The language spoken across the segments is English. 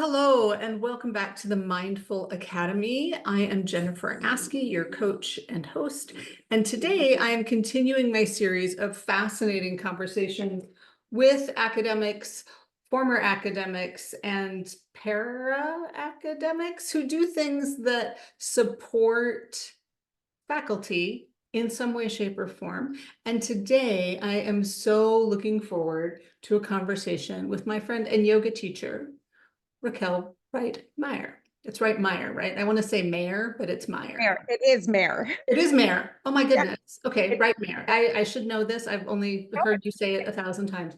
Hello, and welcome back to the Mindful Academy. I am Jennifer Askey, your coach and host. And today I am continuing my series of fascinating conversations with academics, former academics, and para-academics who do things that support faculty in some way, shape, or form. And today I am so looking forward to a conversation with my friend and yoga teacher, Raquel Wright-Mair. It's Wright-Mair, right? I want to say Mayor, but it's Meyer. Mayor. It is Mayor. It is Mayor. Oh my Yeah. goodness. Okay, Wright-Mair. I should know this. I've only heard you say it 1,000 times.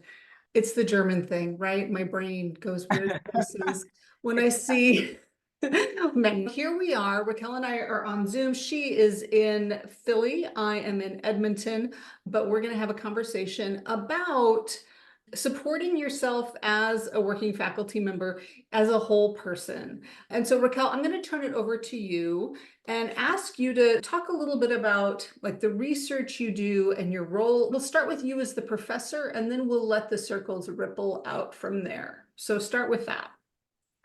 It's the German thing, right? My brain goes weird places when I see men. Here we are. Raquel and I are on Zoom. She is in Philly. I am in Edmonton, but we're going to have a conversation about supporting yourself as a working faculty member, as a whole person. And so Raquel, I'm going to turn it over to you and ask you to talk a little bit about like the research you do and your role. We'll start with you as the professor, and then we'll let the circles ripple out from there. So start with that.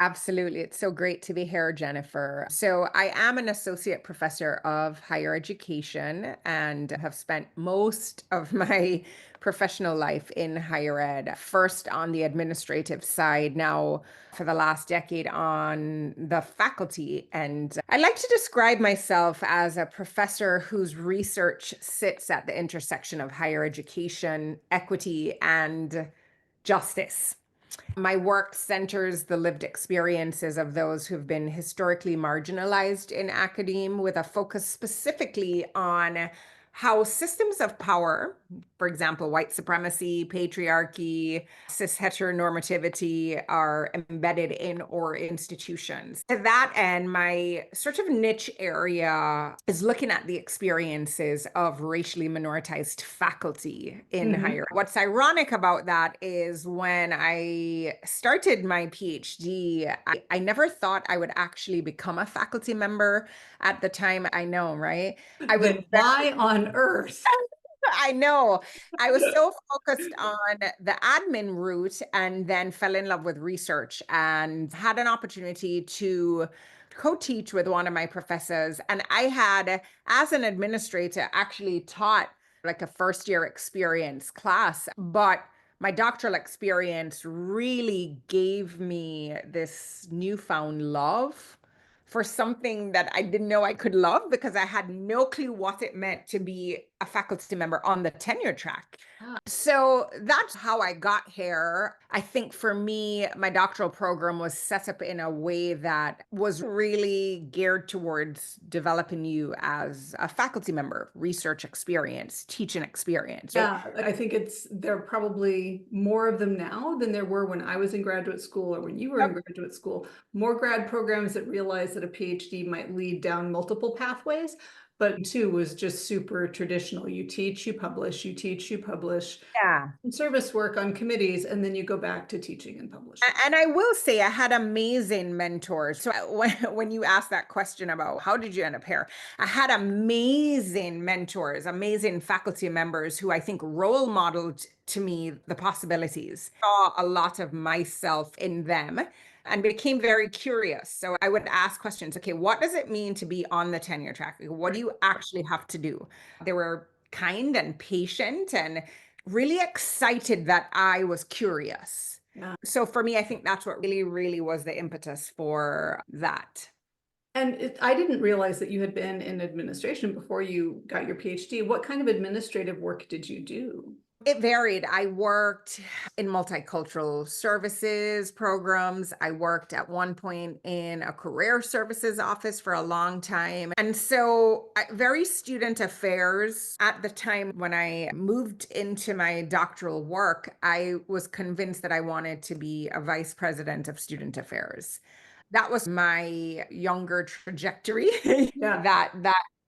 Absolutely. It's so great to be here, Jennifer. So I am an associate professor of higher education and have spent most of my professional life in higher ed, first on the administrative side, now for the last decade on the faculty. And I like to describe myself as a professor whose research sits at the intersection of higher education, equity, and justice. My work centers the lived experiences of those who've been historically marginalized in academe, with a focus specifically on how systems of power, for example, white supremacy, patriarchy, cis heteronormativity, are embedded in our institutions. To that end, my sort of niche area is looking at the experiences of racially minoritized faculty in higher. What's ironic about that is when I started my PhD, I never thought I would actually become a faculty member at the time. I know, right? I was Then why on earth? I know. I was so focused on the admin route and then fell in love with research and had an opportunity to co-teach with one of my professors. And I had, as an administrator, actually taught like a first year experience class, but my doctoral experience really gave me this newfound love for something that I didn't know I could love, because I had no clue what it meant to be a faculty member on the tenure track. So that's how I got here. I think for me, my doctoral program was set up in a way that was really geared towards developing you as a faculty member, research experience, teaching experience. Yeah, I think there are probably more of them now than there were when I was in graduate school or when you were in graduate school. More grad programs that realize that a PhD might lead down multiple pathways, but two was just super traditional. You teach, you publish, you teach, you publish. Yeah. Service work on committees, and then you go back to teaching and publishing. And I will say I had amazing mentors. So when you asked that question about how did you end up here, I had amazing mentors, amazing faculty members who I think role modeled to me the possibilities. Saw a lot of myself in them and became very curious. So I would ask questions. Okay, what does it mean to be on the tenure track? What do you actually have to do? They were kind and patient and really excited that I was curious. Yeah. So for me, I think that's what really, really was the impetus for that. And I didn't realize that you had been in administration before you got your PhD. What kind of administrative work did you do? It varied. I worked in multicultural services programs. I worked at one point in a career services office for a long time. And so very student affairs. At the time when I moved into my doctoral work, I was convinced that I wanted to be a vice president of student affairs. That was my younger trajectory. Yeah.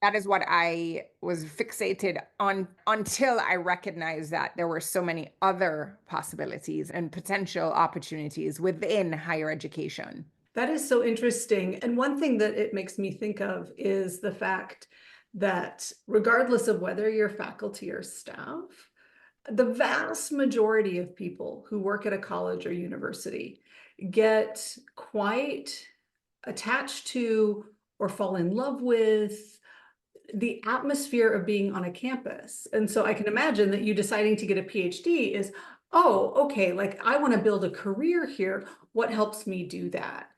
That is what I was fixated on until I recognized that there were so many other possibilities and potential opportunities within higher education. That is so interesting. And one thing that it makes me think of is the fact that regardless of whether you're faculty or staff, the vast majority of people who work at a college or university get quite attached to or fall in love with the atmosphere of being on a campus. And so I can imagine that you deciding to get a PhD is, oh, okay, like I want to build a career here. What helps me do that?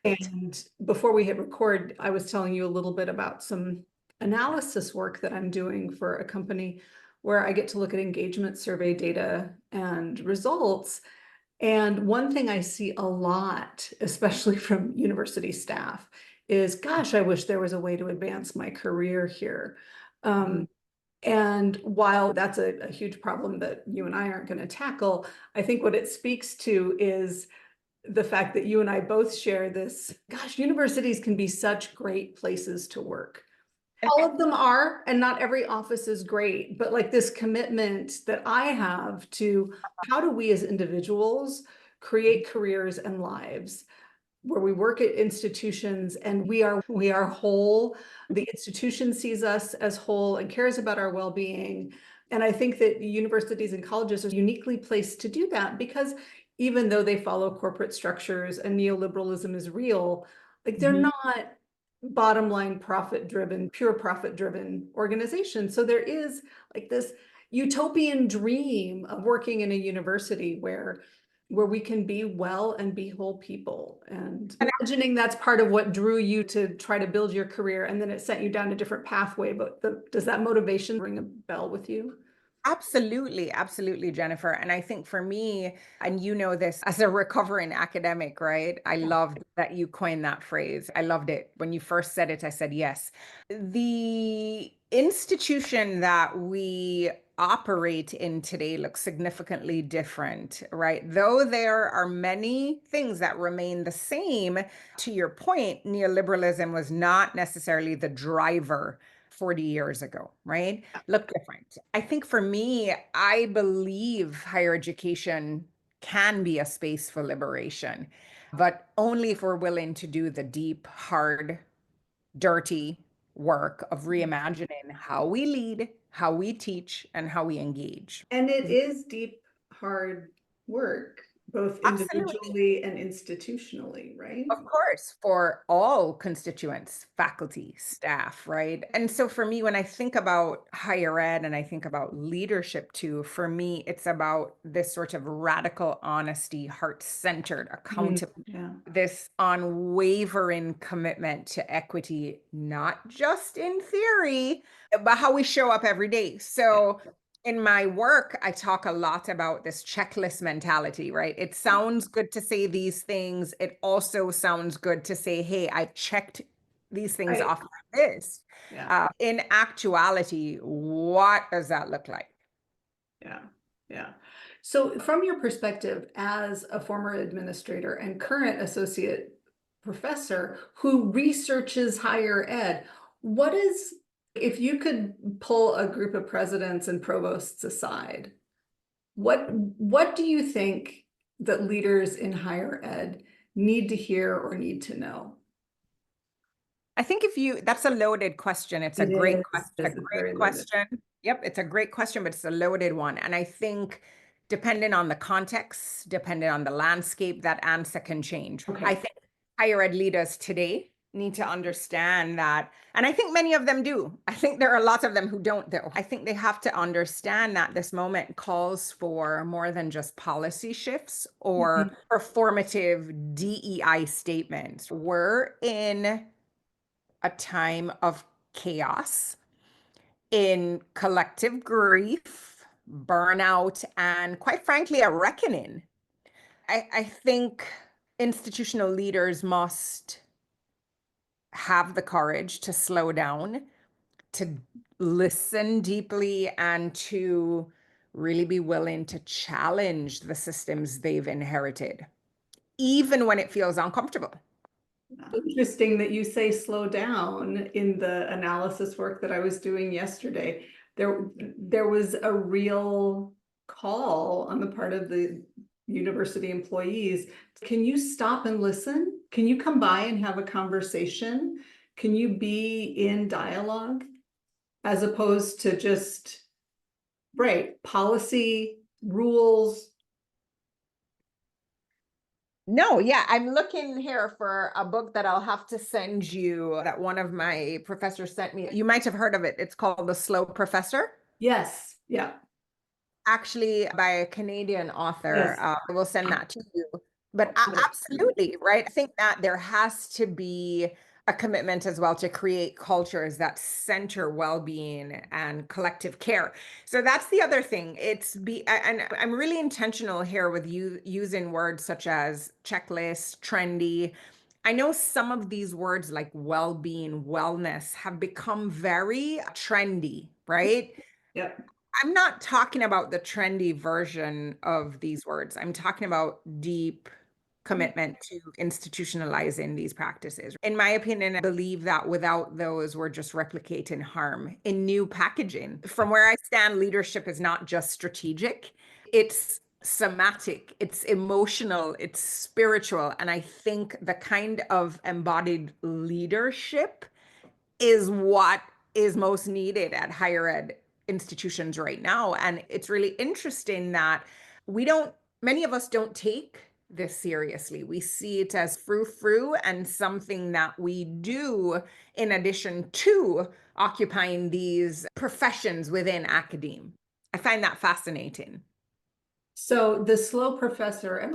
And before we hit record, I was telling you a little bit about some analysis work that I'm doing for a company where I get to look at engagement survey data and results. And one thing I see a lot, especially from university staff, is, gosh, I wish there was a way to advance my career here. And while that's a huge problem that you and I aren't going to tackle, I think what it speaks to is the fact that you and I both share this, gosh, universities can be such great places to work. All of them are, and not every office is great, but like this commitment that I have to how do we as individuals create careers and lives where we work at institutions and we are whole. The institution sees us as whole and cares about our well-being. And I think that universities and colleges are uniquely placed to do that because even though they follow corporate structures and neoliberalism is real, like they're not bottom line profit driven, pure profit driven organizations. So there is like this utopian dream of working in a university where we can be well and be whole people. And imagining that's part of what drew you to try to build your career, and then it sent you down a different pathway. But does that motivation ring a bell with you? Absolutely, absolutely, Jennifer. And I think for me, and you know this as a recovering academic, right? I loved that you coined that phrase. I loved it. When you first said it, I said yes. The institution that we operate in today looks significantly different, right? Though there are many things that remain the same, to your point, neoliberalism was not necessarily the driver 40 years ago, right? Look different. I think for me, I believe higher education can be a space for liberation, but only if we're willing to do the deep, hard, dirty work of reimagining how we lead, how we teach, and how we engage. And it is deep, hard work, both Absolutely. individually and institutionally, right? Of course, for all constituents, faculty, staff, right? And so for me, when I think about higher ed and I think about leadership too, for me, it's about this sort of radical honesty, heart-centered accountability, Yeah. this unwavering commitment to equity, not just in theory, but how we show up every day. So in my work, I talk a lot about this checklist mentality, right? It sounds good to say these things. It also sounds good to say, hey, I checked these things Right. off my list. Yeah. In actuality, what does that look like? Yeah. Yeah. So from your perspective as a former administrator and current associate professor who researches higher ed, what is, if you could pull a group of presidents and provosts aside, what do you think that leaders in higher ed need to hear or need to know? I think that's a loaded question. It's a It great is. question. A It's great very loaded. question. Yep, it's a great question, but it's a loaded one. And I think depending on the context, depending on the landscape, that answer can change. I Okay. think higher ed leaders today need to understand that, and I think many of them do. I think there are lots of them who don't, though. I think they have to understand that this moment calls for more than just policy shifts or performative DEI statements. We're in a time of chaos, in collective grief, burnout, and quite frankly, a reckoning. I think institutional leaders must have the courage to slow down, to listen deeply, and to really be willing to challenge the systems they've inherited, even when it feels uncomfortable. Interesting that you say slow down in the analysis work that I was doing yesterday. There was a real call on the part of the university employees. Can you stop and listen? Can you come by and have a conversation? Can you be in dialogue as opposed to just, right, policy, rules, No, yeah, I'm looking here for a book that I'll have to send you that one of my professors sent me. You might have heard of it. It's called The Slow Professor. Yes. Yeah. Actually by a Canadian author. Yes. I will send that to you. But I'll put it. absolutely, right? I think that there has to be a commitment as well to create cultures that center well-being and collective care. So that's the other thing. And I'm really intentional here with you using words such as checklist, trendy. I know some of these words like well-being, wellness have become very trendy, right? Yep. I'm not talking about the trendy version of these words. I'm talking about deep commitment to institutionalizing these practices. In my opinion, I believe that without those, we're just replicating harm in new packaging. From where I stand, leadership is not just strategic, it's somatic, it's emotional, it's spiritual. And I think the kind of embodied leadership is what is most needed at higher ed institutions right now. And it's really interesting that many of us don't take this seriously. We see it as frou-frou and something that we do in addition to occupying these professions within academe. I find that fascinating. So the slow professor, and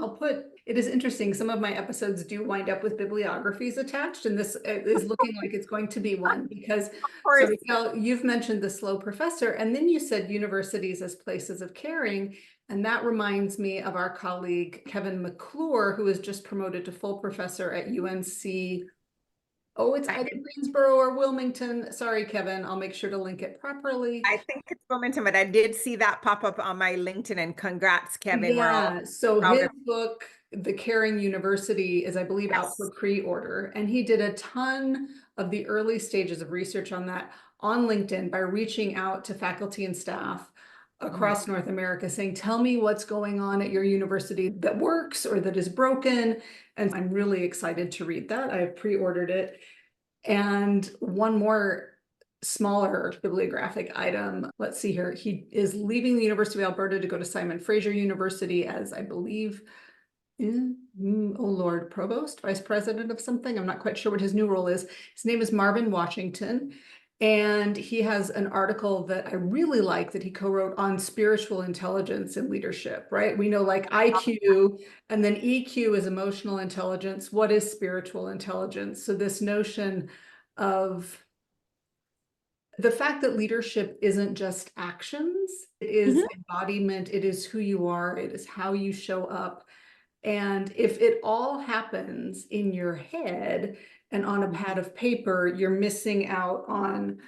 it is interesting. Some of my episodes do wind up with bibliographies attached, and this is looking like it's going to be one because, Of so course, Raquel, you've mentioned the slow professor, and then you said universities as places of caring. And that reminds me of our colleague, Kevin McClure, who was just promoted to full professor at UNC. Oh, it's either Greensboro or Wilmington. Sorry, Kevin, I'll make sure to link it properly. I think it's momentum, but I did see that pop up on my LinkedIn, and congrats, Kevin. We're all Yeah, so proud his of book, The Caring University, is, I believe, out for us. pre-order. And he did a ton of the early stages of research on that on LinkedIn by reaching out to faculty and staff across North America saying, tell me what's going on at your university that works or that is broken. And I'm really excited to read that. I have pre-ordered it. And one more smaller bibliographic item. Let's see here. He is leaving the University of Alberta to go to Simon Fraser University as, I believe, oh Lord, provost, vice president of something. I'm not quite sure what his new role is. His name is Marvin Washington. And he has an article that I really like that he co-wrote on spiritual intelligence and leadership, right? We know like IQ and then EQ is emotional intelligence. What is spiritual intelligence? So this notion of the fact that leadership isn't just actions, it is Mhm. embodiment, it is who you are, it is how you show up. And if it all happens in your head and on a pad of paper, you're missing out on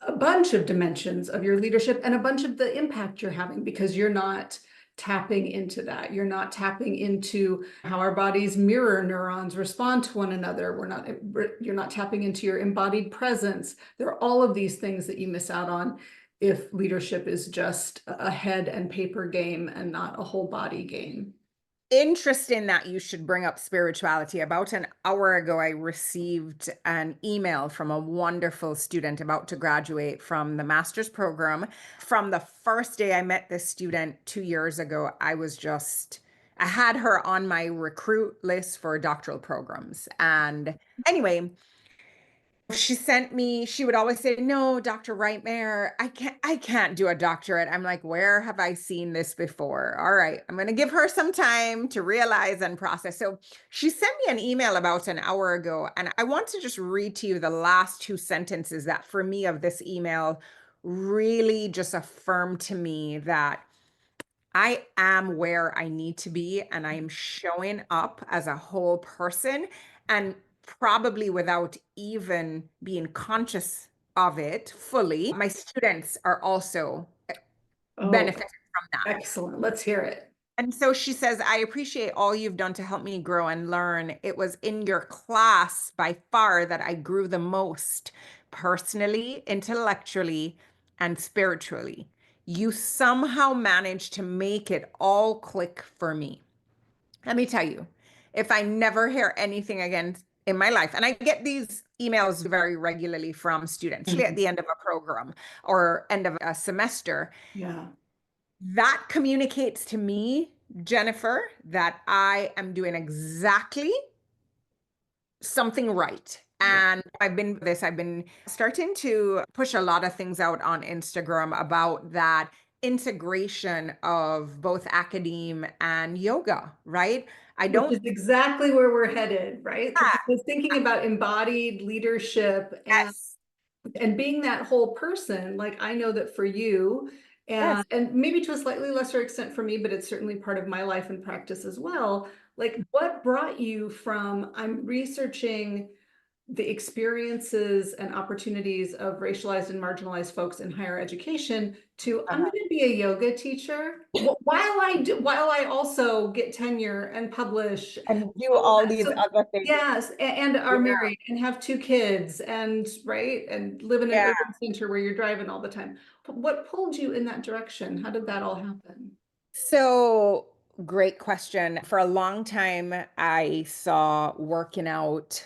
a bunch of dimensions of your leadership and a bunch of the impact you're having because you're not tapping into that. You're not tapping into how our bodies mirror neurons respond to one another. You're not tapping into your embodied presence. There are all of these things that you miss out on if leadership is just a head and paper game and not a whole body game. Interesting that you should bring up spirituality. About an hour ago, I received an email from a wonderful student about to graduate from the master's program. From the first day I met this student 2 years ago, I had her on my recruit list for doctoral programs. And anyway, she would always say, no, Dr. Wright-Mair, I can't do a doctorate. I'm like, where have I seen this before? All right, I'm going to give her some time to realize and process. So she sent me an email about an hour ago, and I want to just read to you the last two sentences that for me of this email really just affirmed to me that I am where I need to be and I am showing up as a whole person, and probably without even being conscious of it fully. My students are also Oh, benefiting from that. excellent. Let's hear it. And so she says, I appreciate all you've done to help me grow and learn. It was in your class by far that I grew the most personally, intellectually, and spiritually. You somehow managed to make it all click for me. Let me tell you, if I never hear anything again in my life, and I get these emails very regularly from students, especially at Mhm. the end of a program or end of a semester, Yeah. that communicates to me Jennifer, that I am doing exactly something right. Yeah. And I've been starting to push a lot of things out on Instagram about that integration of both academe and yoga, right? I Which don't, is exactly where we're headed, right? Because yeah, I was thinking about embodied leadership yes, and being that whole person. Like I know that for you, yes. and maybe to a slightly lesser extent for me, but it's certainly part of my life and practice as well. Like what brought you from I'm researching the experiences and opportunities of racialized and marginalized folks in higher education to I'm going to be a yoga teacher while I also get tenure and publish And do all of all that. these So other things. yes, and are Yeah. married and have two kids and right and live in an Yeah. urban center where you're driving all the time. What pulled you in that direction? How did that all happen? So, great question. For a long time, I saw working out,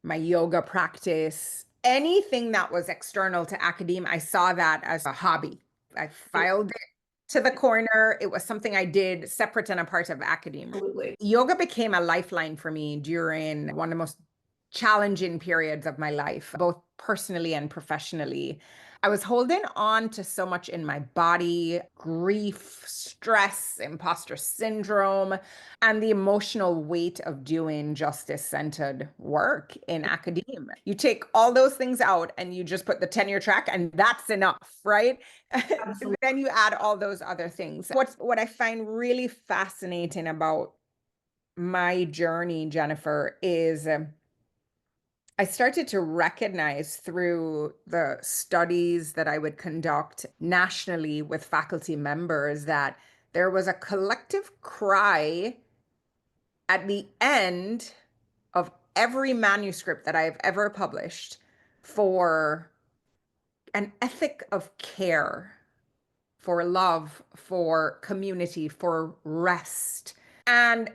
my yoga practice, anything that was external to academia, I saw that as a hobby. I filed it to the corner. It was something I did separate and apart of academia. Absolutely. Yoga became a lifeline for me during one of the most challenging periods of my life, both personally and professionally. I was holding on to so much in my body, grief, stress, imposter syndrome, and the emotional weight of doing justice centered work in academia. You take all those things out and you just put the tenure track, and that's enough, right? Absolutely. Then you add all those other things. What I find really fascinating about my journey, Jennifer, is I started to recognize through the studies that I would conduct nationally with faculty members that there was a collective cry at the end of every manuscript that I've ever published for an ethic of care, for love, for community, for rest. And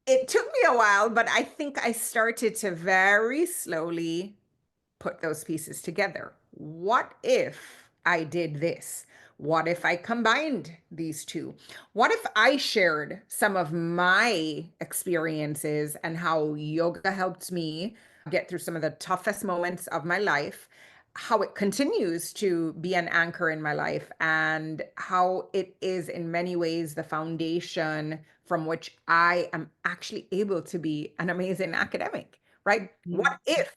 it took me a while, but I think I started to very slowly put those pieces together. What if I did this? What if I combined these two? What if I shared some of my experiences and how yoga helped me get through some of the toughest moments of my life, how it continues to be an anchor in my life, and how it is in many ways the foundation from which I am actually able to be an amazing academic, right? What if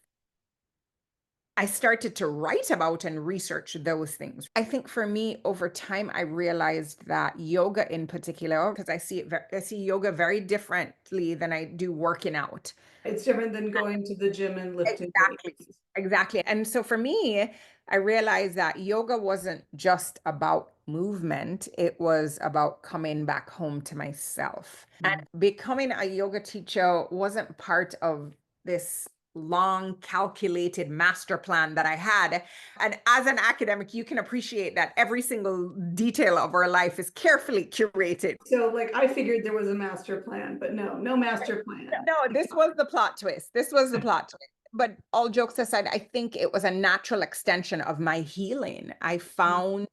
I started to write about and research those things? I think for me, over time, I realized that yoga in particular, because I see yoga very differently than I do working out. It's different than going to the gym and lifting Exactly. weights. Exactly. And so for me, I realized that yoga wasn't just about movement, it was about coming back home to myself. And becoming a yoga teacher wasn't part of this long calculated master plan that I had. And as an academic, you can appreciate that every single detail of our life is carefully curated. So like I figured there was a master plan, but no master plan. No, this was the plot twist. This was the plot twist. But all jokes aside, I think it was a natural extension of my healing. I found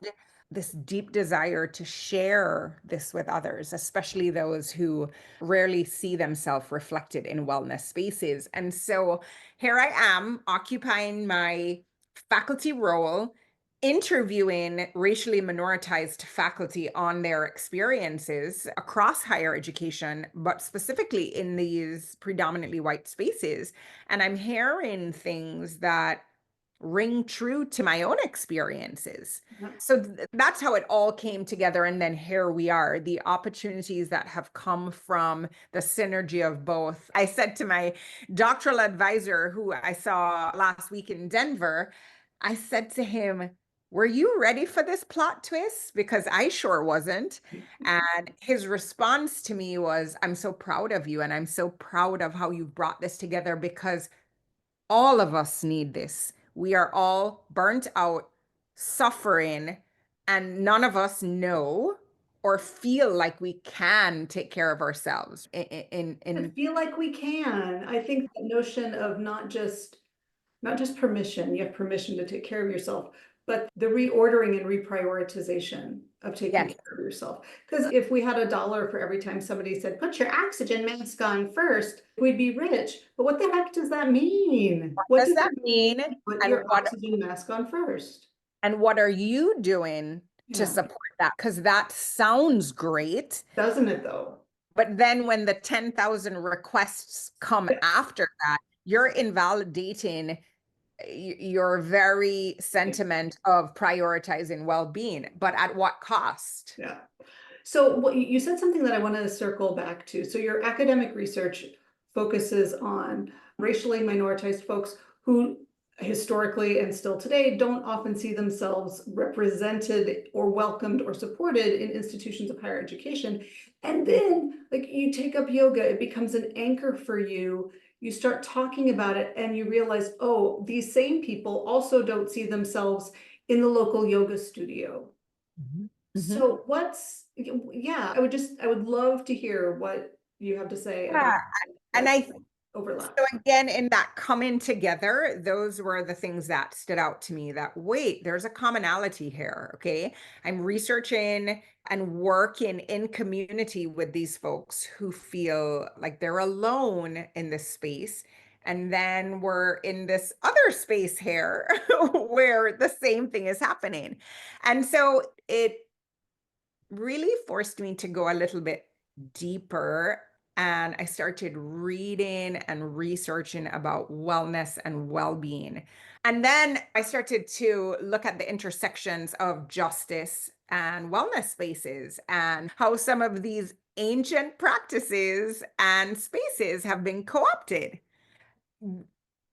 this deep desire to share this with others, especially those who rarely see themselves reflected in wellness spaces. And so here I am occupying my faculty role, interviewing racially minoritized faculty on their experiences across higher education, but specifically in these predominantly white spaces. And I'm hearing things that ring true to my own experiences. So that's how it all came together. And then here we are, the opportunities that have come from the synergy of both. I said to my doctoral advisor, who I saw last week in Denver, I said to him, were you ready for this plot twist? Because I sure wasn't. And his response to me was, I'm so proud of you. And I'm so proud of how you've brought this together because all of us need this. We are all burnt out, suffering, and none of us know or feel like we can take care of ourselves I in feel like we can. I think the notion of not just permission, you have permission to take care of yourself, but the reordering and reprioritization of taking Yes. care of yourself. Because if we had $1 for every time somebody said, put your oxygen mask on first, we'd be rich. But what the heck does that mean? What What does does that it mean? mean? Put And your oxygen mask on first. what are you doing to Yeah. support that? Because that sounds great. Doesn't it though? But then when the 10,000 requests come after that, you're invalidating your very sentiment of prioritizing well-being, but at what cost? Yeah. So what you said something that I want to circle back to. So your academic research focuses on racially minoritized folks who historically and still today don't often see themselves represented or welcomed or supported in institutions of higher education. And then like you take up yoga, it becomes an anchor for you. You start talking about it and you realize, oh, these same people also don't see themselves in the local yoga studio. Mhm. Mhm. So yeah, I would love to hear what you have to say about Yeah. And that I overlap. So again, in that coming together, those were the things that stood out to me that, wait, there's a commonality here. Okay. I'm researching and working in community with these folks who feel like they're alone in this space. And then we're in this other space here where the same thing is happening. And so it really forced me to go a little bit deeper. And I started reading and researching about wellness and well being. And then I started to look at the intersections of justice and wellness spaces and how some of these ancient practices and spaces have been co opted.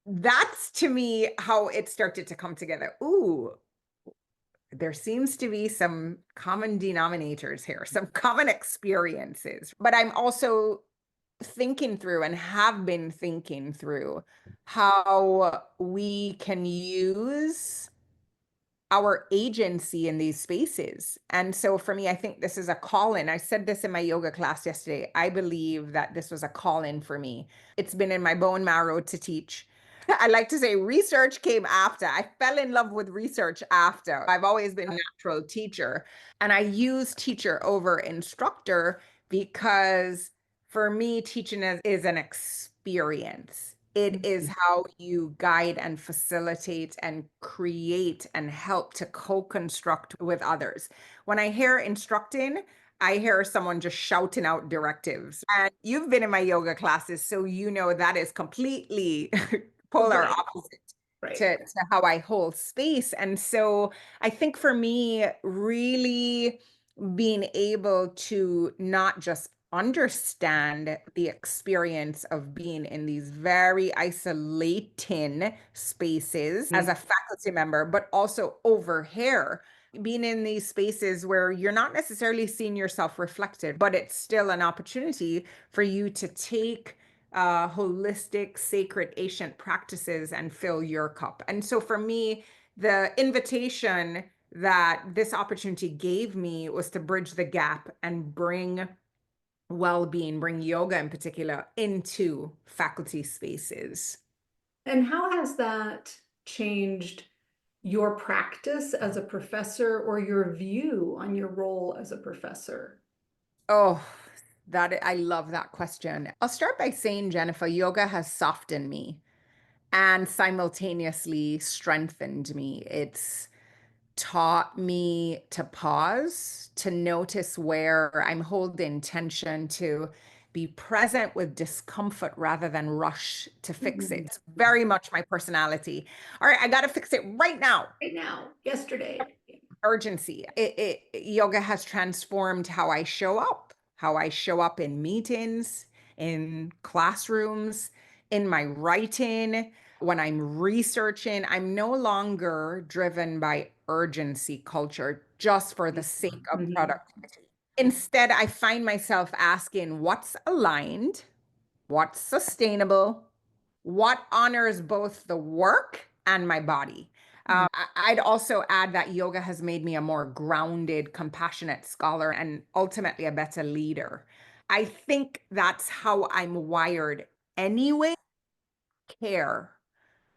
That's to me how it started to come together. Ooh, there seems to be some common denominators here, some common experiences. But I'm also thinking through and have been thinking through how we can use our agency in these spaces. And so for me, I think this is a call in. I said this in my yoga class yesterday. I believe that this was a call in for me. It's been in my bone marrow to teach. I like to say research came after. I fell in love with research after. I've always been a natural teacher, and I use teacher over instructor because for me, teaching is an experience. It is how you guide and facilitate and create and help to co-construct with others. When I hear instructing, I hear someone just shouting out directives. And you've been in my yoga classes, so you know that is completely polar Right, opposite right. to how I hold space. And so I think for me, really being able to not just understand the experience of being in these very isolating spaces as a faculty member, but also over here, being in these spaces where you're not necessarily seeing yourself reflected, but it's still an opportunity for you to take holistic, sacred, ancient practices and fill your cup. And so for me, the invitation that this opportunity gave me was to bridge the gap and bring well-being, bring yoga in particular into faculty spaces. And how has that changed your practice as a professor or your view on your role as a professor? Oh, that I love that question. I'll start by saying, Jennifer, yoga has softened me and simultaneously strengthened me. It's taught me to pause, to notice where I'm holding tension, to be present with discomfort rather than rush to fix it. Mhm. It's very much my personality. All right, I got to fix it right now. Right now, yesterday. Urgency. Yoga has transformed how I show up in meetings, in classrooms, in my writing, when I'm researching. I'm no longer driven by urgency culture just for the sake of Mhm. productivity. Instead, I find myself asking what's aligned, what's sustainable, what honors both the work and my body. I'd also add that yoga has made me a more grounded, compassionate scholar and ultimately a better leader. I think that's how I'm wired anyway. Care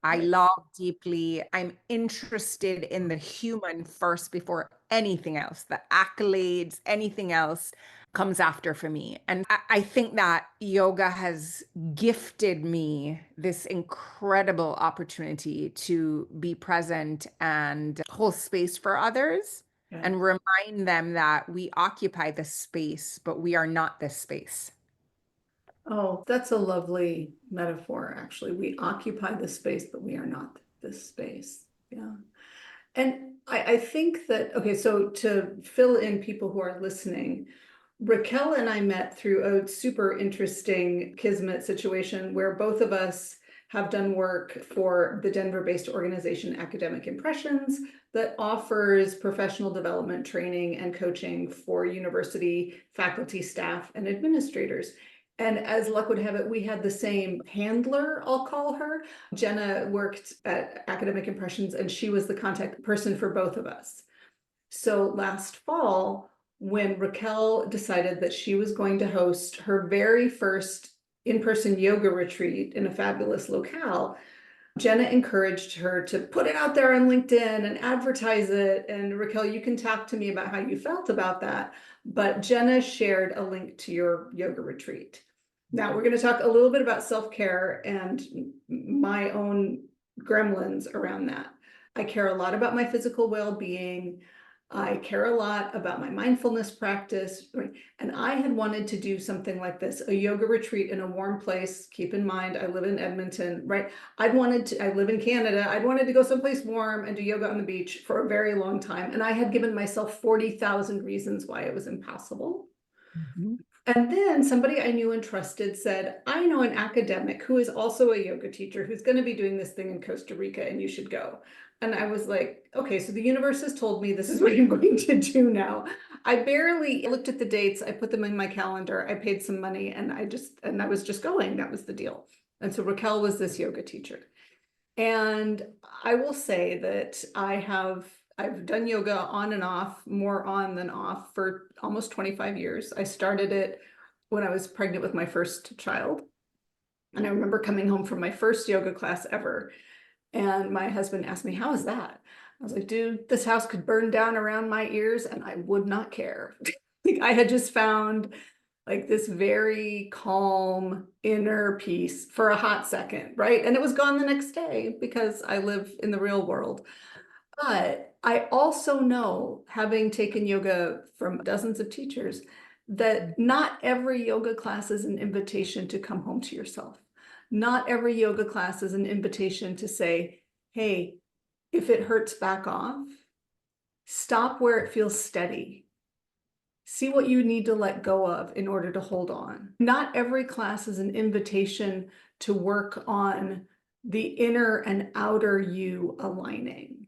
I Right. love deeply. I'm interested in the human first before anything else. The accolades, anything else comes after for me. And I think that yoga has gifted me this incredible opportunity to be present and hold space for others Yeah. and remind them that we occupy this space, but we are not this space. Oh, that's a lovely metaphor, actually. We occupy the space, but we are not this space. Yeah. And I think that, okay, so to fill in people who are listening, Raquel and I met through a super interesting kismet situation where both of us have done work for the Denver-based organization Academic Impressions that offers professional development training and coaching for university faculty, staff, and administrators. And as luck would have it, we had the same handler, I'll call her. Jenna worked at Academic Impressions, and she was the contact person for both of us. So last fall, when Raquel decided that she was going to host her very first in-person yoga retreat in a fabulous locale, Jenna encouraged her to put it out there on LinkedIn and advertise it. And Raquel, you can talk to me about how you felt about that. But Jenna shared a link to your yoga retreat. Now we're going to talk a little bit about self-care and my own gremlins around that. I care a lot about my physical well-being. I care a lot about my mindfulness practice. Right? And I had wanted to do something like this, a yoga retreat in a warm place. Keep in mind, I live in Edmonton, right? I live in Canada. I'd wanted to go someplace warm and do yoga on the beach for a very long time. And I had given myself 40,000 reasons why it was impossible. Mhm. And then somebody I knew and trusted said, I know an academic who is also a yoga teacher who's going to be doing this thing in Costa Rica and you should go. And I was like, okay, so the universe has told me this is what I'm going to do now. I barely looked at the dates. I put them in my calendar. I paid some money and I was just going. That was the deal. And so Raquel was this yoga teacher. And I will say that I've done yoga on and off, more on than off, for almost 25 years. I started it when I was pregnant with my first child. And I remember coming home from my first yoga class ever. And my husband asked me, how is that? I was like, dude, this house could burn down around my ears and I would not care. Like I had just found like this very calm inner peace for a hot second, right? And it was gone the next day because I live in the real world. But I also know, having taken yoga from dozens of teachers, that not every yoga class is an invitation to come home to yourself. Not every yoga class is an invitation to say, hey, if it hurts, back off. Stop where it feels steady. See what you need to let go of in order to hold on. Not every class is an invitation to work on the inner and outer you aligning.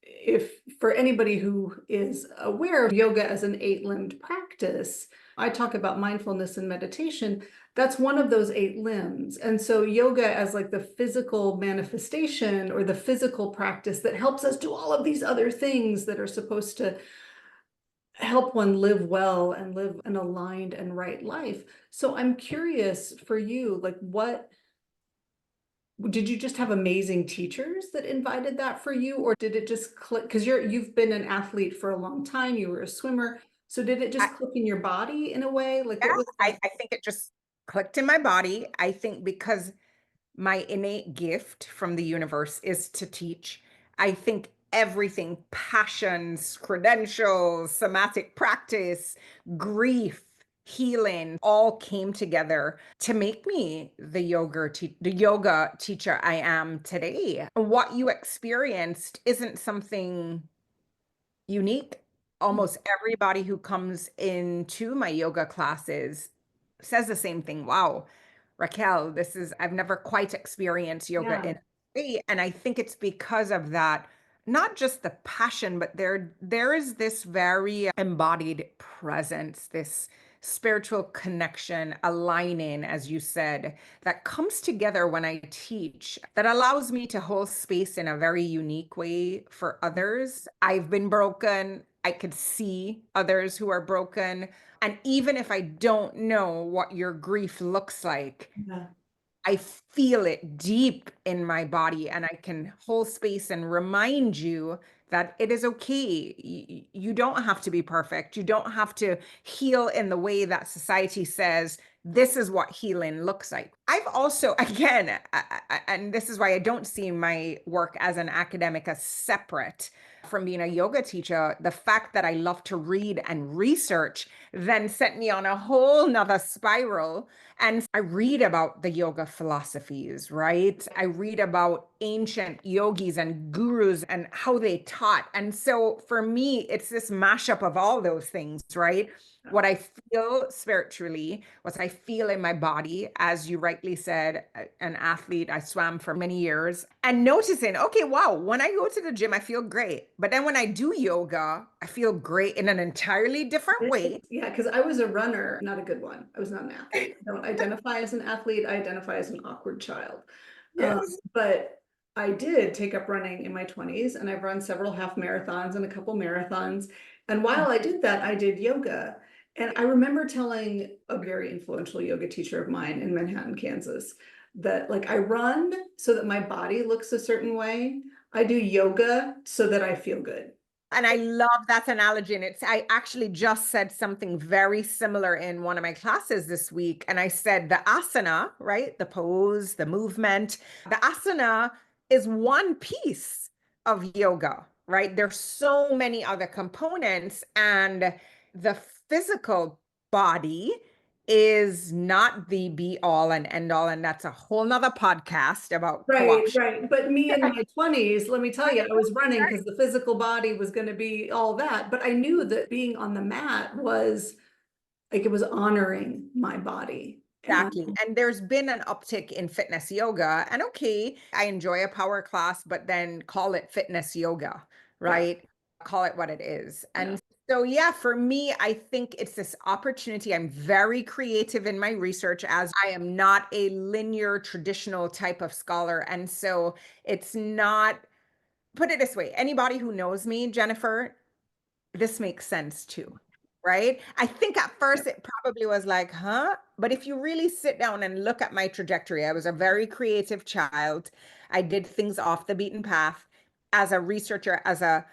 If for anybody who is aware of yoga as an eight-limbed practice, I talk about mindfulness and meditation. That's one of those eight limbs. And so yoga as like the physical manifestation or the physical practice that helps us do all of these other things that are supposed to help one live well and live an aligned and right life. So I'm curious for you, like what did you just have amazing teachers that invited that for you, or did it just click? Because you've been an athlete for a long time, you were a swimmer. So did it I, just click in your body in a way? Like yeah, what was that? I think it just clicked in my body. I think because my innate gift from the universe is to teach. I think everything, passions, credentials, somatic practice, grief, healing, all came together to make me the yoga teacher I am today. What you experienced isn't something unique. Almost everybody who comes into my yoga classes says the same thing. Wow, Raquel, I've never quite experienced yoga Yeah. in a way. And I think it's because of that, not just the passion, but there is this very embodied presence, this spiritual connection, aligning, as you said, that comes together when I teach, that allows me to hold space in a very unique way for others. I've been broken. I could see others who are broken. And even if I don't know what your grief looks like, Yeah. I feel it deep in my body, and I can hold space and remind you that it is okay. You don't have to be perfect. You don't have to heal in the way that society says this is what healing looks like. I've also, again, and this is why I don't see my work as an academic as separate from being a yoga teacher. The fact that I love to read and research then sent me on a whole nother spiral. And I read about the yoga philosophies, right? I read about ancient yogis and gurus and how they taught. And so for me, it's this mashup of all those things, right? What I feel spiritually, what I feel in my body, as you rightly said, an athlete, I swam for many years, and noticing, okay, wow, when I go to the gym, I feel great. But then when I do yoga, I feel great in an entirely different way. Yeah, because I was a runner, not a good one. I was not an athlete. I don't identify as an athlete. I identify as an awkward child. Yes. But I did take up running in my 20s, and I've run several half marathons and a couple marathons. And while I did that, I did yoga. And I remember telling a very influential yoga teacher of mine in Manhattan, Kansas, that like I run so that my body looks a certain way. I do yoga so that I feel good. And I love that analogy. And I actually just said something very similar in one of my classes this week. And I said the asana, right? The pose, the movement, the asana is one piece of yoga, right? There's so many other components, and the physical body is not the be all and end all. And that's a whole nother podcast about Right, co-option. right. But me in my 20s, let me tell you, I was running because the physical body was going to be all that. But I knew that being on the mat was like it was honoring my body. And Exactly. And there's been an uptick in fitness yoga. And okay, I enjoy a power class, but then call it fitness yoga, yeah, right? Call it what it is. yeah. And so, yeah, for me, I think it's this opportunity. I'm very creative in my research, as I am not a linear, traditional type of scholar. And so it's not, put it this way, anybody who knows me, Jennifer, this makes sense too, right? I think at Yeah. first it probably was like, huh? But if you really sit down and look at my trajectory, I was a very creative child. I did things off the beaten path. As a researcher, as a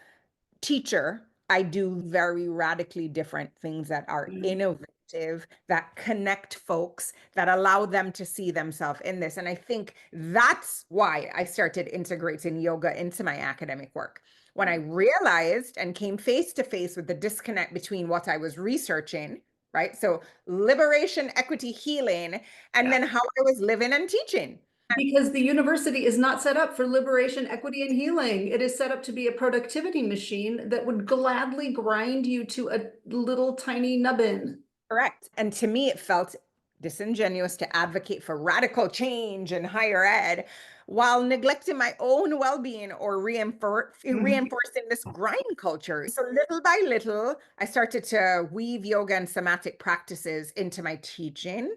teacher, I do very radically different things that are Mm. innovative, that connect folks, that allow them to see themselves in this. And I think that's why I started integrating yoga into my academic work. When I realized and came face to face with the disconnect between what I was researching, right? So liberation, equity, healing, and Yeah. then how I was living and teaching. Because the university is not set up for liberation, equity, and healing. It is set up to be a productivity machine that would gladly grind you to a little tiny nubbin. Correct. And to me, it felt disingenuous to advocate for radical change in higher ed while neglecting my own well-being or reinforcing this grind culture. So little by little, I started to weave yoga and somatic practices into my teaching,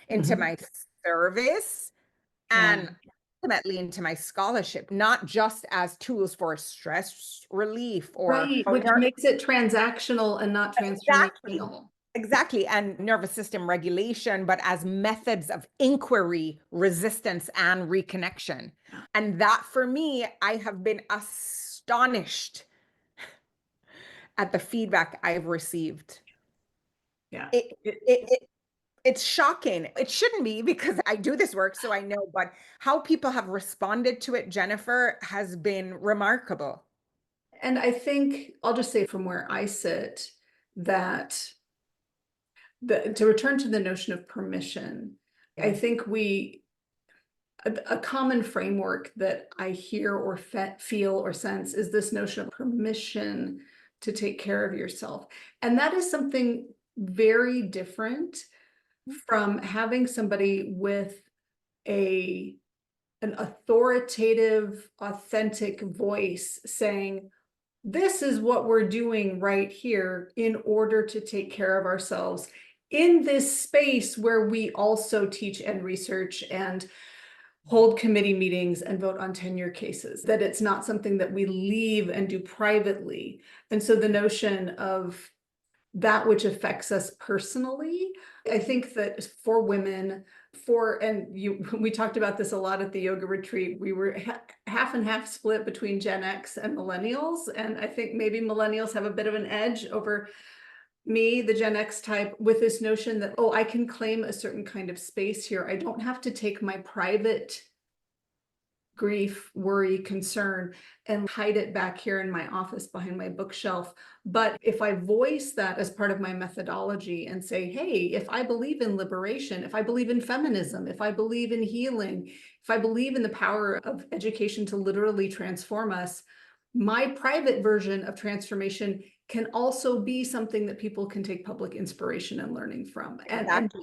into Mhm. my service, Yeah. and ultimately into my scholarship, not just as tools for stress relief or Right, which makes it transactional and not exactly. transformational. Exactly. And nervous system regulation, but as methods of inquiry, resistance, and reconnection. Yeah. And that for me, I have been astonished at the feedback I've received. Yeah. It, it, it's shocking. It shouldn't be because I do this work, so I know, but how people have responded to it, Jennifer, has been remarkable. And I think I'll just say from where I sit that to return to the notion of permission, I think a common framework that I hear or feel or sense is this notion of permission to take care of yourself. And that is something very different from having somebody with a an authoritative, authentic voice saying, this is what we're doing right here in order to take care of ourselves in this space where we also teach and research and hold committee meetings and vote on tenure cases, that it's not something that we leave and do privately. And so the notion of that which affects us personally, I think that for women, We talked about this a lot at the yoga retreat. We were half and half split between Gen X and millennials. And I think maybe millennials have a bit of an edge over me, the Gen X type, with this notion that, oh, I can claim a certain kind of space here. I don't have to take my private grief, worry, concern, and hide it back here in my office behind my bookshelf. But if I voice that as part of my methodology and say, hey, if I believe in liberation, if I believe in feminism, if I believe in healing, if I believe in the power of education to literally transform us, my private version of transformation can also be something that people can take public inspiration and learning from. And Exactly.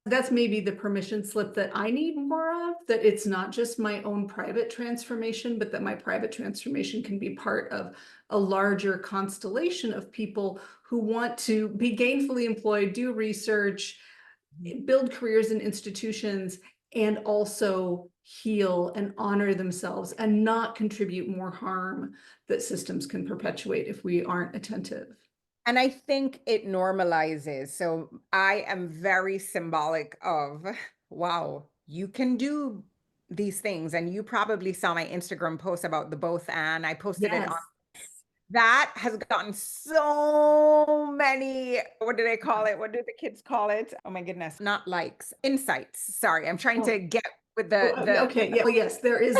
that's maybe the permission slip that I need more of, that it's not just my own private transformation, but that my private transformation can be part of a larger constellation of people who want to be gainfully employed, do research, build careers in institutions, and also heal and honor themselves and not contribute more harm that systems can perpetuate if we aren't attentive. And I think it normalizes. So I am very symbolic of, wow, you can do these things. And you probably saw my Instagram post about the both and I posted it on. Yes. That has gotten so many, what do they call it? What do the kids call it? Oh my goodness, not likes, insights. Sorry, I'm trying to get with the Okay, yeah, well, yes, there is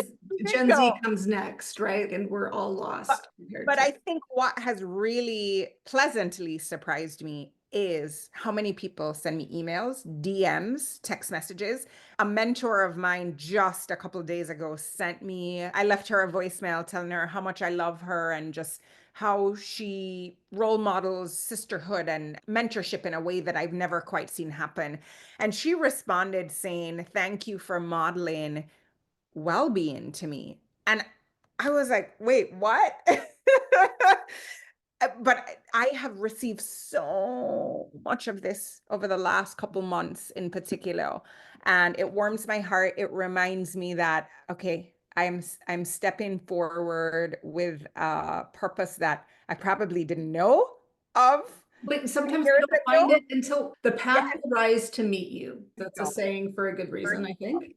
Gen Z lingo. comes next, right? And we're all But, lost compared but to. I think what has really pleasantly surprised me is how many people send me emails, DMs, text messages. A mentor of mine just a couple of days ago sent me, I left her a voicemail telling her how much I love her and just how she role models sisterhood and mentorship in a way that I've never quite seen happen. And she responded saying, thank you for modeling well-being to me. And I was like, wait, what? But I have received so much of this over the last couple months in particular, and it warms my heart. It reminds me that, okay, I'm stepping forward with a purpose that I probably didn't know of But 10 sometimes we years don't find ago. it until the path Yes. will rise to meet you. That's a So, saying for a good there reason, you I go. think.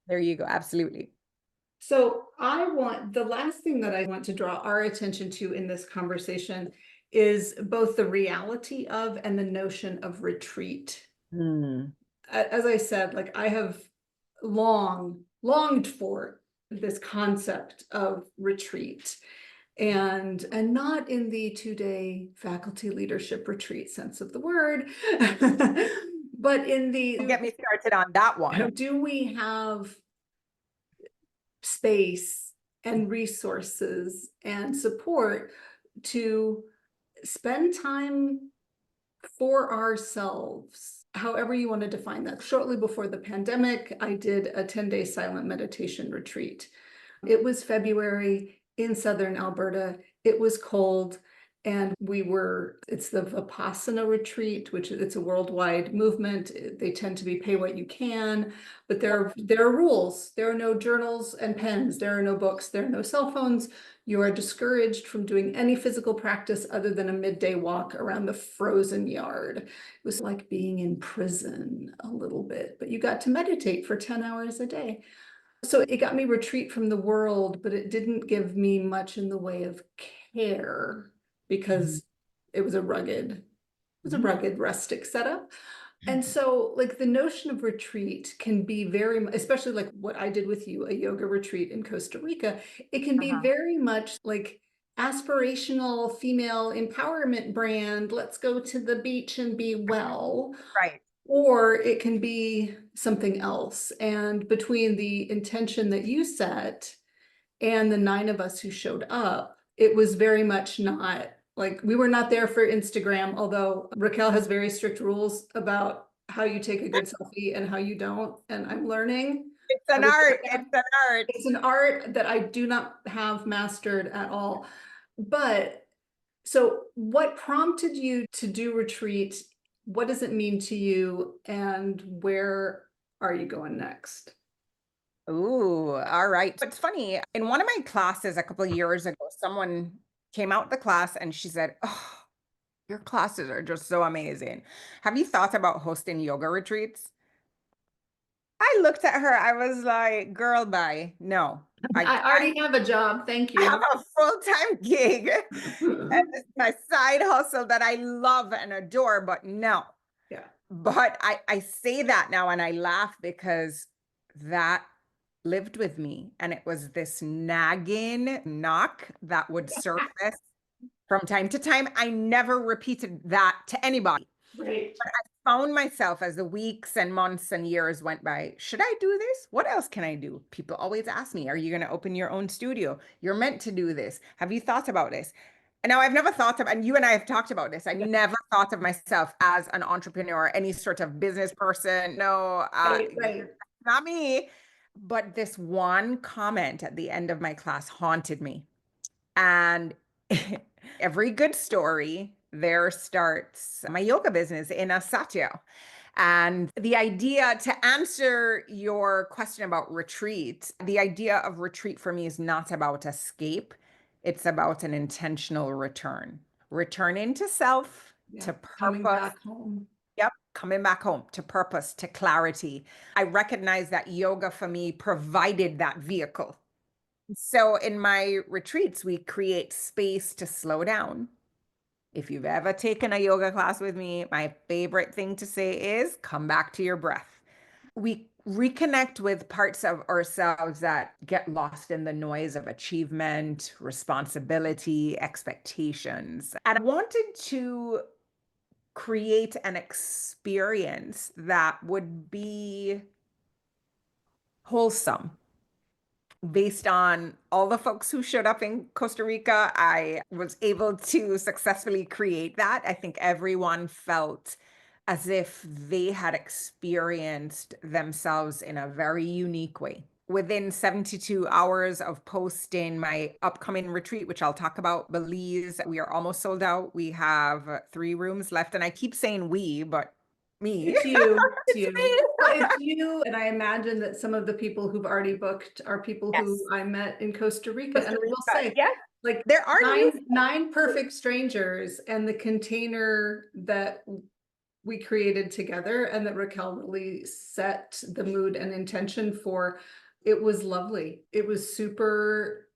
There you go. Absolutely. So the last thing that I want to draw our attention to in this conversation is both the reality of and the notion of retreat. Hmm. As I said, like I have longed for this concept of retreat, and not in the 2-day faculty leadership retreat sense of the word, but in Don't the, get me started on that one. do we have space and resources and support to spend time for ourselves, however you want to define that. Shortly before the pandemic, I did a 10-day silent meditation retreat. It was February in southern Alberta. It was cold. And it's the Vipassana retreat, which it's a worldwide movement. They tend to be pay what you can, but there are rules. There are no journals and pens. There are no books. There are no cell phones. You are discouraged from doing any physical practice other than a midday walk around the frozen yard. It was like being in prison a little bit, but you got to meditate for 10 hours a day. So it got me retreat from the world, but it didn't give me much in the way of care because it was a Mhm. rugged rustic setup. And so like the notion of retreat can be especially like what I did with you, a yoga retreat in Costa Rica, it can be Uh-huh. very much like aspirational female empowerment brand. Let's go to the beach and be well. Right. Or it can be something else. And between the intention that you set and the 9 of us who showed up, it was very much not like we were not there for Instagram, although Raquel has very strict rules about how you take a good selfie and how you don't. And I'm learning. It's I an would art. say It's an art. it's an art that I do not have mastered at all. But so what prompted you to do retreat? What does it mean to you? And where are you going next? Ooh, all right. It's funny. In one of my classes a couple of years ago, someone came out the class and she said, "Oh, your classes are just so amazing. Have you thought about hosting yoga retreats?" I looked at her, I was like, girl, bye. No, I I can't already have a job, thank have you. a full-time gig. And this is my side hustle that I love and adore, but no. Yeah, But I say that now and I laugh because that lived with me. And it was this nagging knock that would surface from time to time. I never repeated that to anybody. right. Found myself as the weeks and months and years went by. Should I do this? What else can I do? People always ask me, are you going to open your own studio? You're meant to do this. Have you thought about this? And now I've never thought of, and you and I have talked about this. I Yeah, never thought of myself as an entrepreneur, any sort of business person. No, right, right. not me. But this one comment at the end of my class haunted me. And every good story there starts my yoga business in a satya. And the idea to answer your question about retreat, the idea of retreat for me is not about escape. It's about an intentional return, return into self, Yeah, to coming purpose. back home. Yep, coming back home to purpose, to clarity. I recognize that yoga for me provided that vehicle. So in my retreats, we create space to slow down. If you've ever taken a yoga class with me, my favorite thing to say is come back to your breath. We reconnect with parts of ourselves that get lost in the noise of achievement, responsibility, expectations. And I wanted to create an experience that would be wholesome. Based on all the folks who showed up in Costa Rica, I was able to successfully create that. I think everyone felt as if they had experienced themselves in a very unique way. Within 72 hours of posting my upcoming retreat, which I'll talk about, Belize, we are almost sold out. We have 3 rooms left. And I keep saying we, but me. It's you, it's It's you. Well, me. it's you, and I imagine that some of the people who've already booked are people who Yes. I met in Costa Rica. And Costa I will Rica. say, Yes. like There are new. nine perfect strangers and the container that we created together and that Raquel really set the mood and intention for, it was lovely. It was super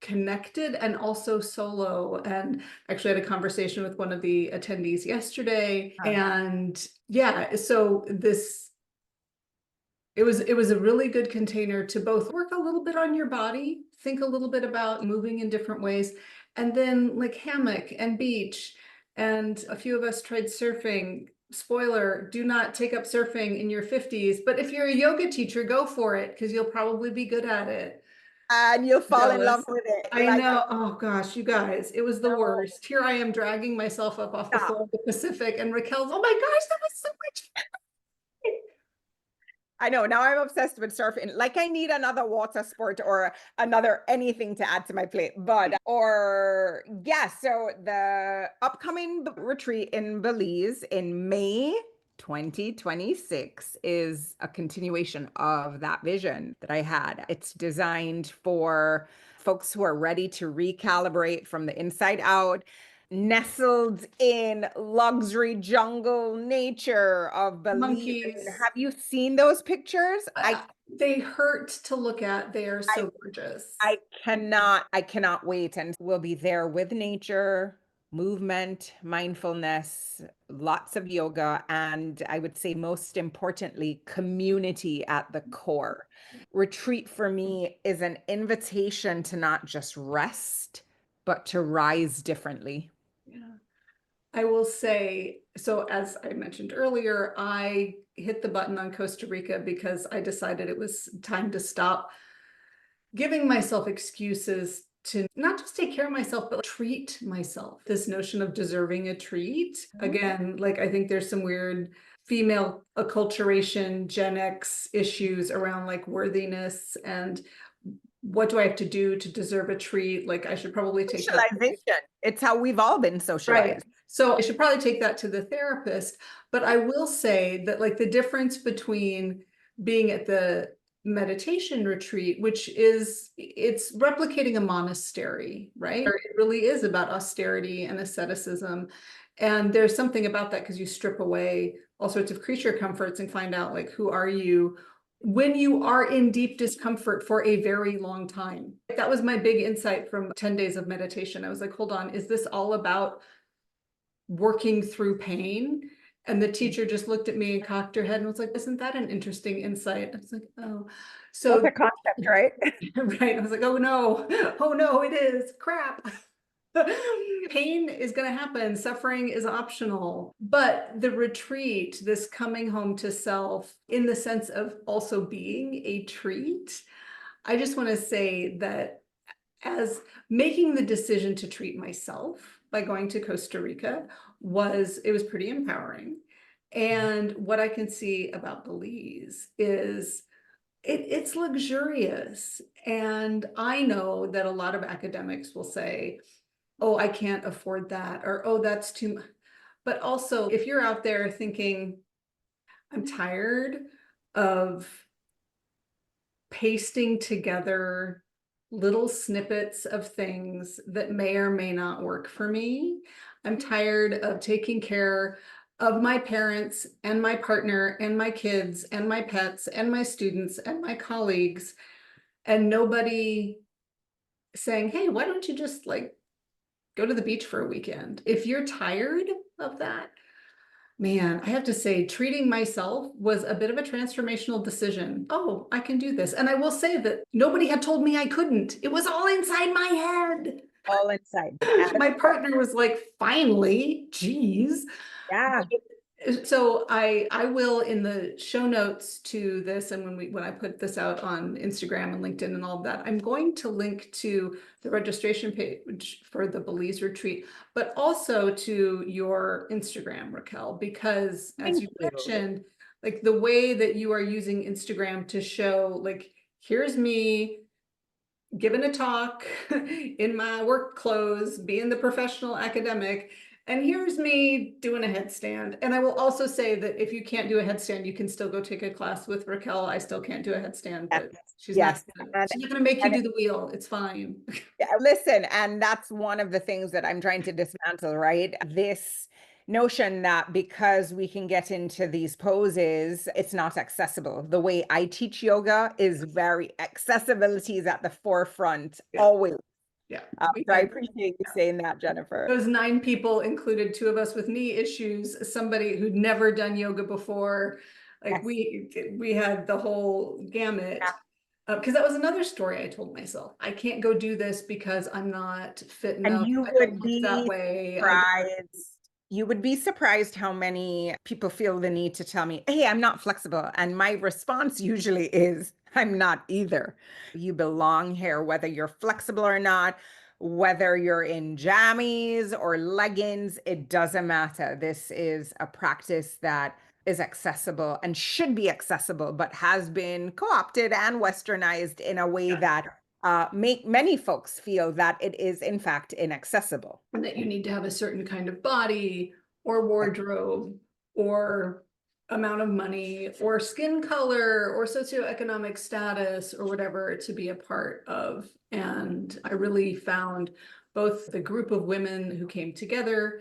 connected and also solo. And actually had a conversation with one of the attendees yesterday. And yeah, so this, it was a really good container to both work a little bit on your body, think a little bit about moving in different ways, and then like hammock and beach. And a few of us tried surfing. Spoiler, do not take up surfing in your 50s, but if you're a yoga teacher, go for it because you'll probably be good at it. And you'll fall in love Jealous. with it. I Like, know. Oh gosh, you guys, it was the no, worst. Here I am dragging myself up off the stop. floor of the Pacific, and Raquel's, oh my gosh, that was so much fun. I know. Now I'm obsessed with surfing. Like I need another water sport or another anything to add to my plate. But or yeah, so the upcoming retreat in Belize in May 2026 is a continuation of that vision that I had. It's designed for folks who are ready to recalibrate from the inside out, nestled in luxury jungle nature of Belize. Monkeys. Have you seen those pictures? They hurt to look at. They are I so gorgeous. I cannot wait. And we'll be there with nature, movement, mindfulness, lots of yoga, and I would say most importantly, community at the core. Retreat for me is an invitation to not just rest, but to rise differently. Yeah. I will say, so as I mentioned earlier, I hit the button on Costa Rica because I decided it was time to stop giving myself excuses to not just take care of myself, but treat myself. This notion of deserving a treat. Again, like I think there's some weird female acculturation, Gen X issues around like worthiness and what do I have to do to deserve a treat? Like I should probably take that. Socialization. It's how we've all been Right. socialized. So I should probably take that to the therapist. But I will say that like the difference between being at the meditation retreat, which is it's replicating a monastery, right? It really is about austerity and asceticism. And there's something about that because you strip away all sorts of creature comforts and find out like who are you when you are in deep discomfort for a very long time. That was my big insight from 10 days of meditation. I was like, hold on, is this all about working through pain? And the teacher just looked at me and cocked her head and was like, isn't that an interesting insight? I was like, oh. What So a concept, right? right. I was like, oh no, it is crap. Pain is going to happen. Suffering is optional. But the retreat, this coming home to self, in the sense of also being a treat, I just want to say that as making the decision to treat myself by going to Costa Rica it was pretty empowering. And what I can see about Belize is it's luxurious. And I know that a lot of academics will say, oh, I can't afford that, or oh, that's too much. But also, if you're out there thinking, I'm tired of pasting together little snippets of things that may or may not work for me. I'm tired of taking care of my parents and my partner and my kids and my pets and my students and my colleagues, and nobody saying, hey, why don't you just like go to the beach for a weekend? If you're tired of that, man, I have to say, treating myself was a bit of a transformational decision. Oh, I can do this. And I will say that nobody had told me I couldn't. It was all inside my head. All inside. My partner was like, finally, geez. Yeah. So I will, in the show notes to this, and when I put this out on Instagram and LinkedIn and all of that, I'm going to link to the registration page for the Belize retreat, but also to your Instagram, Raquel, because as Thank you you. mentioned, like the way that you are using Instagram to show, like, here's me giving a talk in my work clothes, being the professional academic, and here's me doing a headstand. And I will also say that if you can't do a headstand, you can still go take a class with Raquel. I still can't do a headstand, Yes. but Yes. she's not gonna make you And do the wheel. It's fine. yeah, listen, and that's one of the things that I'm trying to dismantle, right? This notion that because we can get into these poses, it's not accessible. The way I teach yoga is very accessibility is at the forefront Yeah. always. Yeah. So I appreciate you saying that, Jennifer. Those 9 people included 2 of us with knee issues, somebody who'd never done yoga before. Like Yes. we had the whole gamut. Yeah. Because that was another story I told myself. I can't go do this because I'm not fit And enough. you I don't would look that be way. surprised. You would be surprised how many people feel the need to tell me, hey, I'm not flexible. And my response usually is, I'm not either. You belong here, whether you're flexible or not, whether you're in jammies or leggings, it doesn't matter. This is a practice that is accessible and should be accessible, but has been co-opted and westernized in a way that make many folks feel that it is in fact inaccessible. And that you need to have a certain kind of body or wardrobe or amount of money or skin color or socioeconomic status or whatever to be a part of. And I really found both the group of women who came together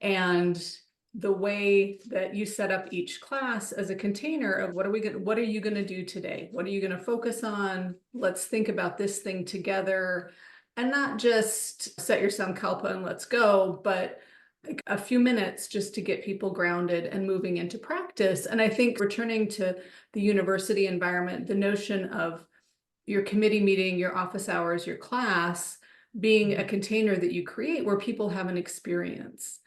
and the way that you set up each class as a container of what are you going to do today? What are you going to focus on? Let's think about this thing together, and not just set your sankalpa and let's go, but like a few minutes just to get people grounded and moving into practice. And I think returning to the university environment, the notion of your committee meeting, your office hours, your class being a container that you create where people have an experience.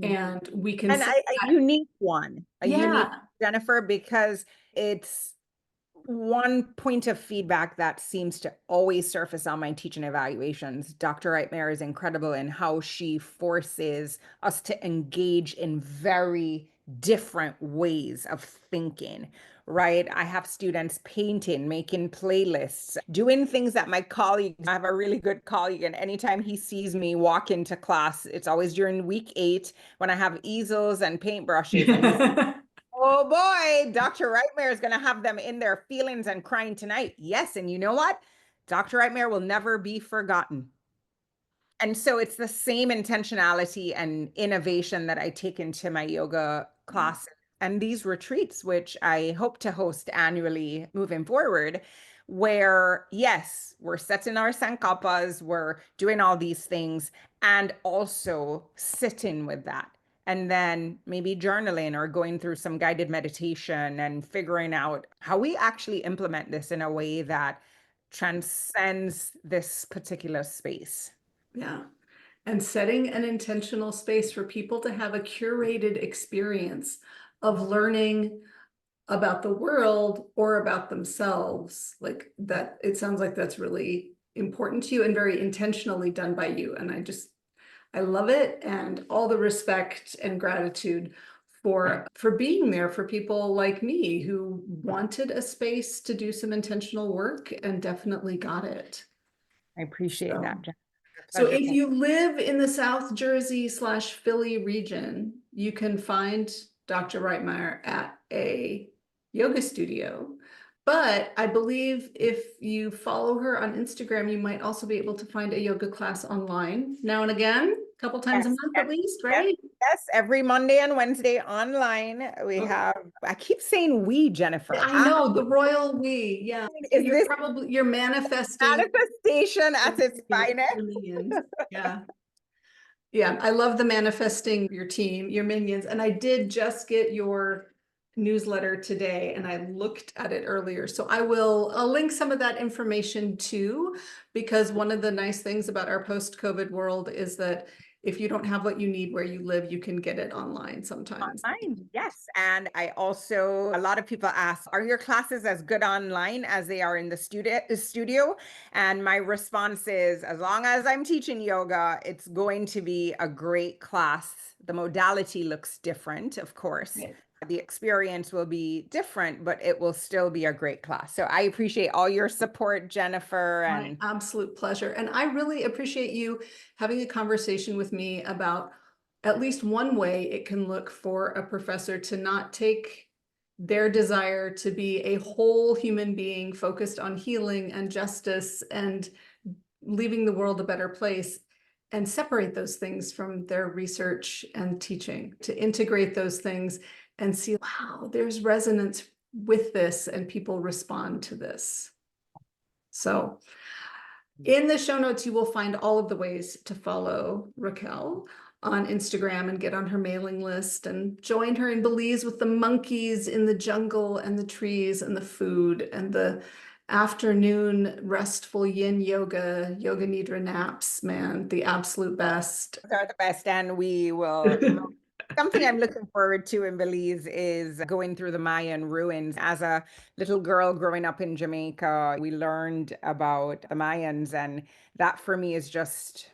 And we can And say a unique one, a unique yeah. Jennifer, because it's one point of feedback that seems to always surface on my teaching evaluations. Dr. Wright-Mair is incredible in how she forces us to engage in very different ways of thinking, right? I have students painting, making playlists, doing things that my colleagues, I have a really good colleague, and anytime he sees me walk into class, it's always during week 8 when I have easels and paintbrushes, and he's oh boy, Dr. Wright-Mair is going to have them in their feelings and crying tonight. Yes, and you know what? Dr. Wright-Mair will never be forgotten. And so it's the same intentionality and innovation that I take into my yoga class. and these retreats, which I hope to host annually moving forward, where yes, we're setting our sankalpas, we're doing all these things, and also sitting with that. And then maybe journaling or going through some guided meditation and figuring out how we actually implement this in a way that transcends this particular space. Yeah. And setting an intentional space for people to have a curated experience of learning about the world or about themselves. Like that, it sounds like that's really important to you and very intentionally done by you. And I love it, and all the respect and gratitude for being there for people like me who wanted a space to do some intentional work and definitely got it. I appreciate that, So, Jen. so Pleasure. if you live in the South Jersey / Philly region, you can find Dr. Wright-Mair at a yoga studio. But I believe if you follow her on Instagram, you might also be able to find a yoga class online now and again, a couple times a Yes, month yes, at least, yes, right? yes. Every Monday and Wednesday online, we Okay. have, I keep saying we, Jennifer. I know the royal we, yeah. Is this You're manifesting manifestation at its finest? your minions. Yeah. Yeah, I love the manifesting your team, your minions. And I did just get your newsletter today and I looked at it earlier. So I'll link some of that information too, because one of the nice things about our post-COVID world is that if you don't have what you need where you live, you can get it online sometimes. Online, yes. And I also, a lot of people ask, are your classes as good online as they are in the studio? And my response is, as long as I'm teaching yoga, it's going to be a great class. The modality looks different, of course. Right. The experience will be different, but it will still be a great class. So I appreciate all your support, Jennifer. My And absolute pleasure. And I really appreciate you having a conversation with me about at least one way it can look for a professor to not take their desire to be a whole human being focused on healing and justice and leaving the world a better place and separate those things from their research and teaching, to integrate those things and see, wow, there's resonance with this and people respond to this. So in the show notes, you will find all of the ways to follow Raquel on Instagram and get on her mailing list and join her in Belize with the monkeys in the jungle and the trees and the food and the afternoon restful yin yoga nidra naps, man, the absolute best. those are the best. And we will. Something I'm looking forward to in Belize is going through the Mayan ruins. As a little girl growing up in Jamaica, we learned about the Mayans, and that for me is just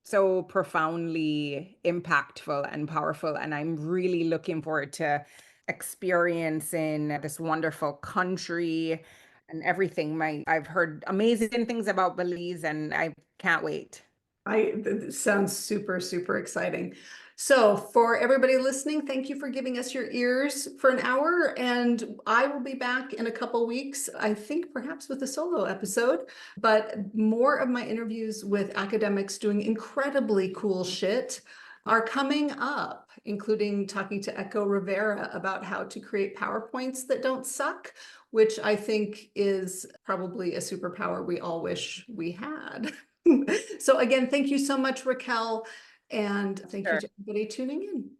so profoundly impactful and powerful. And I'm really looking forward to experiencing this wonderful country and everything. I've heard amazing things about Belize, and I can't wait. That sounds super, super exciting. So for everybody listening, thank you for giving us your ears for an hour. And I will be back in a couple weeks, I think perhaps with a solo episode, but more of my interviews with academics doing incredibly cool shit are coming up, including talking to Echo Rivera about how to create PowerPoints that don't suck, which I think is probably a superpower we all wish we had. So again, thank you so much, Raquel, and thank you Sure. to everybody tuning in.